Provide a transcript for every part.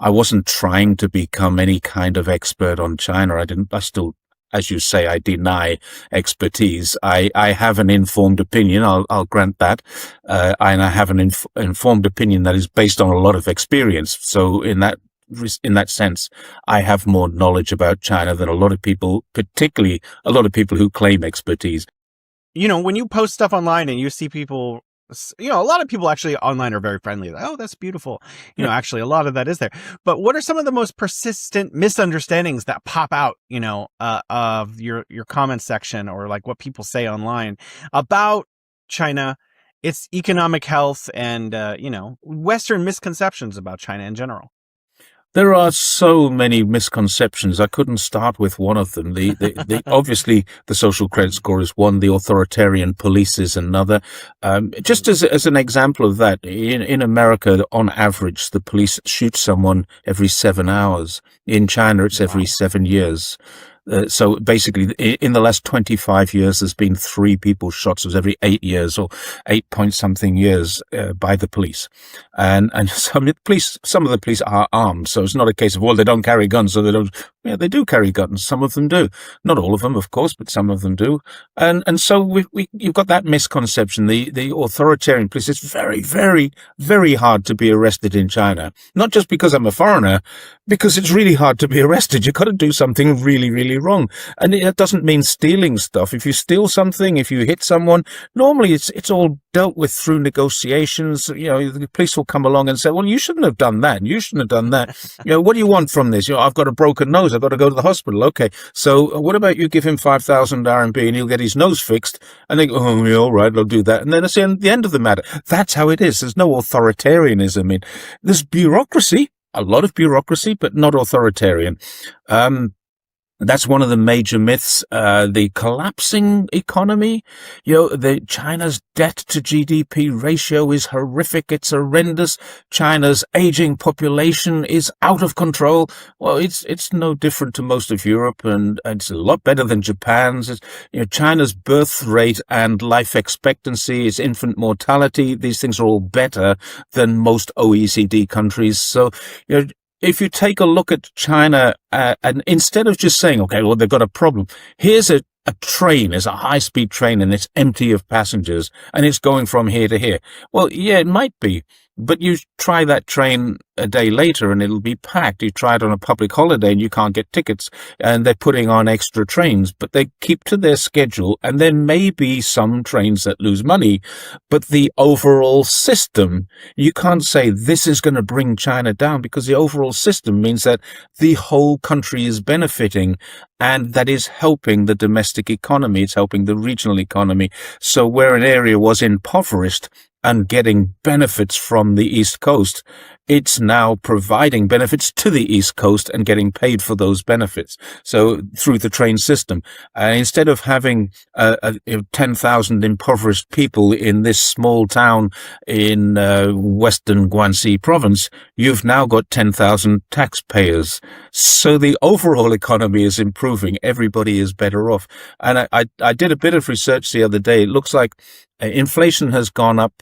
I wasn't trying to become any kind of expert on China. I still, as you say, I deny expertise. I have an informed opinion. I'll grant that. And I have an informed opinion that is based on a lot of experience. So in that sense, I have more knowledge about China than a lot of people, particularly a lot of people who claim expertise. When you post stuff online and you see people, a lot of people actually online are very friendly. Like, oh, that's beautiful. Actually, a lot of that is there. But what are some of the most persistent misunderstandings that pop out, of your comment section, or like what people say online about China, its economic health, and, Western misconceptions about China in general? There are so many misconceptions. I couldn't start with one of them. The obviously the social credit score is one. The authoritarian police is another. Just as an example of that, in America, on average, the police shoot someone every 7 hours. In China, it's every 7 years. So basically, in the last 25 years, there's been 3 people shot. So it's every 8 years or 8-point-something years by the police. And some of the police are armed. So it's not a case of, well, they don't carry guns, so they don't. Yeah, they do carry guns. Some of them do. Not all of them, of course, but some of them do. And so you've got that misconception. The authoritarian police, it's very, very, very hard to be arrested in China. Not just because I'm a foreigner, because it's really hard to be arrested. You've got to do something really, really wrong. And it doesn't mean stealing stuff. If you steal something, if you hit someone, normally it's all dealt with through negotiations. The police will come along and say, well, you shouldn't have done that. You shouldn't have done that. What do you want from this? I've got a broken nose. I've got to go to the hospital. Okay. So what about you give him 5,000 RMB and he'll get his nose fixed? And they go, oh, yeah, all right, I'll do that. And then it's the end of the matter. That's how it is. There's no authoritarianism. There's bureaucracy, a lot of bureaucracy, but not authoritarian. That's one of the major myths. The collapsing economy, China's debt to GDP ratio is horrific. It's horrendous. China's aging population is out of control. Well, it's no different to most of Europe, and it's a lot better than Japan's. China's birth rate and life expectancy, its infant mortality, these things are all better than most OECD countries. So, if you take a look at China, and instead of just saying, okay, well, they've got a problem, here's a train, is a high-speed train, and it's empty of passengers, and it's going from here to here. Well, yeah, it might be, but you try that train a day later and it'll be packed. You try it on a public holiday and you can't get tickets, and they're putting on extra trains, but they keep to their schedule, and there may be some trains that lose money, but the overall system, you can't say this is going to bring China down, because the overall system means that the whole country is benefiting, and that is helping the domestic economy. It's helping the regional economy. So where an area was impoverished and getting benefits from the East Coast, it's now providing benefits to the East Coast and getting paid for those benefits. So through the train system, instead of having 10,000 impoverished people in this small town in western Guangxi province, you've now got 10,000 taxpayers. So the overall economy is improving. Everybody is better off. And I did a bit of research the other day. It looks like inflation has gone up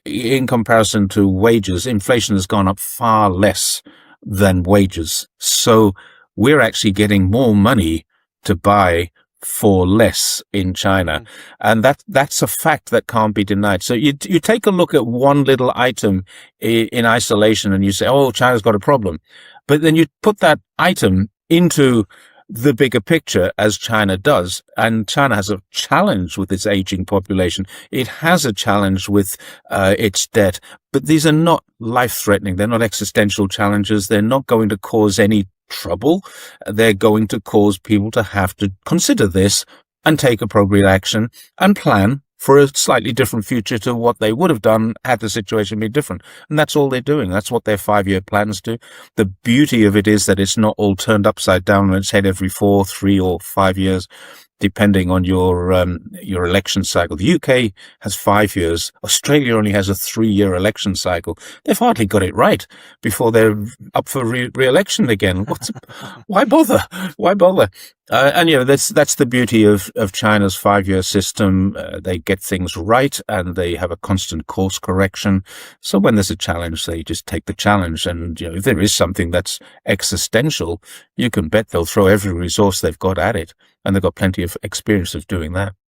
in comparison to wages. Inflation has gone up far less than wages. So we're actually getting more money to buy for less in China. And that's a fact that can't be denied. So you take a look at one little item in isolation and you say, oh, China's got a problem. But then you put that item into the bigger picture, as China does, and China has a challenge with its aging population. It has a challenge with its debt, but these are not life-threatening. They're not existential challenges. They're not going to cause any trouble. They're going to cause people to have to consider this and take appropriate action and plan for a slightly different future to what they would have done had the situation been different. And that's all they're doing. That's what their 5-year plans do. The beauty of it is that it's not all turned upside down on its head every 4, 3, or 5 years. depending on your election cycle. The UK has 5 years. Australia only has a 3-year election cycle. They've hardly got it right before they're up for re-election again. Why bother? Why bother? And that's the beauty of China's 5-year system. They get things right, and they have a constant course correction. So when there's a challenge, they just take the challenge. And if there is something that's existential, you can bet they'll throw every resource they've got at it, and they've got plenty of experience of doing that.